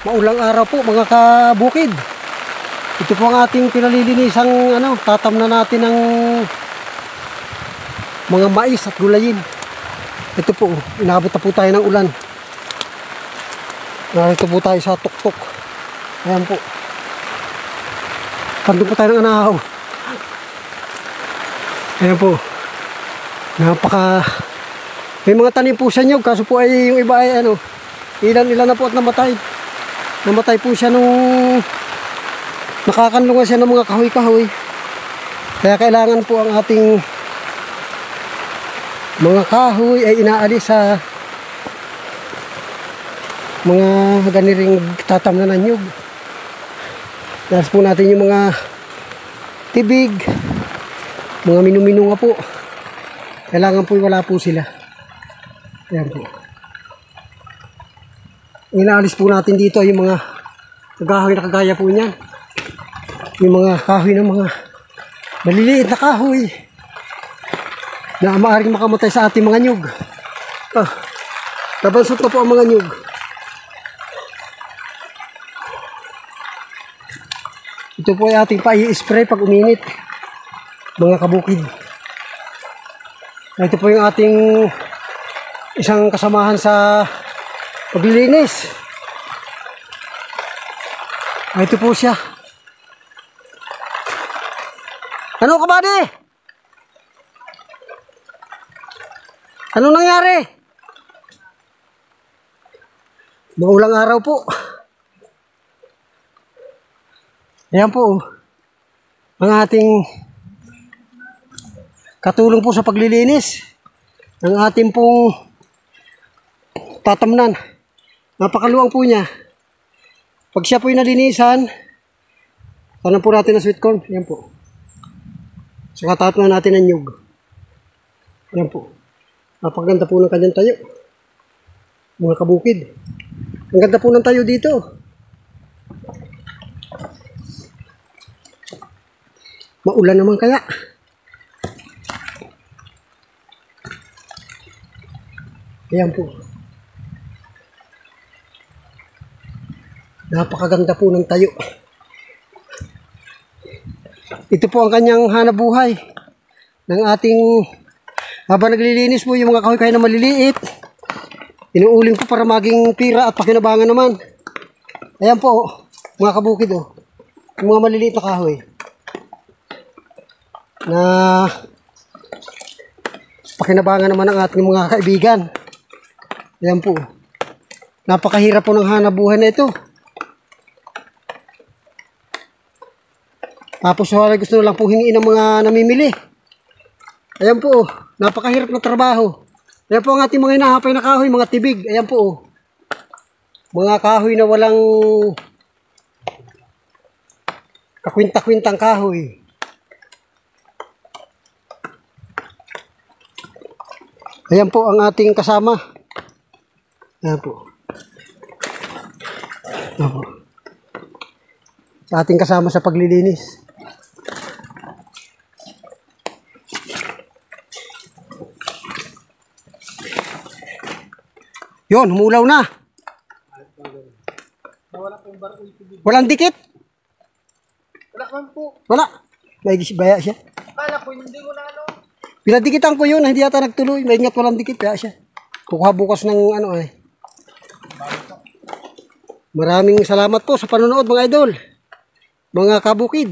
Maulang araw po mga kabukid. Ito po ang ating pinalilinisang tatam na natin ng mga mais at gulayin. Ito po, inabot na po tayo ng ulan. Narito po tayo sa tuktok. Ayan po. Pandun po tayo ng anahaw. Ayan po. May mga tanim po sa nyog, kaso po ay yung iba ay ilan na po at namatay. Namatay po siya nung nakakanlungan siya ng mga kahoy-kahoy. Kaya kailangan po ang ating mga kahoy ay inaalis sa mga ganiring tatamnan ng nyug. Dalas po natin yung mga tibig, mga minu-minu nga po. Kailangan po wala po sila. Ayan po. Inaalis po natin dito yung mga kahoy na kagaya po niyan. Yung mga kahoy ng mga maliliit na kahoy na maaaring makamatay sa ating mga nyug. Nabansot na po ang mga nyug. Ito po ay ating pa-i-spray pag uminit, mga kabukid. Ito po yung ating isang kasamahan sa paglilinis. Ito po siya. Ano ka ba, di? Anong nangyari? Maulang araw po. Ayan po. Ang ating katulong po sa paglilinis. Ang ating pong tatamnan. Napakaluwang po niya. Pag siya po yung nalinisan, tanan po natin ang sweet corn. Ayan po. Saka tatapnan natin ang nyug. Ayan po. Napakaganda po ng kanyang tayo. Mga kabukid. Ang ganda po ng tayo dito. Maulan naman kaya. Ayan po. Napakaganda po ng tayo. Ito po ang kanyang hanabuhay ng ating habang naglilinis po yung mga kahoy-kahoy na maliliit. Inuuling po para maging pira at pakinabangan naman. Ayan po, mga kabukid yung mga maliliit na kahoy na pakinabangan naman ng ating mga kaibigan. Ayan po. Napakahirap po ng hanabuhay na ito. Tapos gusto lang po hingiin ng mga namimili. Ayan po. Napakahirap na trabaho. Ayan po ang ating mga hinahapay na kahoy, mga tibig. Ayan po. Mga kahoy na walang kakwinta-kwintang kahoy. Ayan po ang ating kasama. Ayan po. Ayan po. Sa ating kasama sa paglilinis. Yun, humulaw na. Walang dikit? Wala man po. Wala. May baya siya. Kala ko hindi mo na Pinadikitan ko yun, hindi yata nagtuloy. May ingat walang dikit, kaya siya. Kukuha bukas ng Maraming salamat po sa panonood mga idol. Mga kabukid.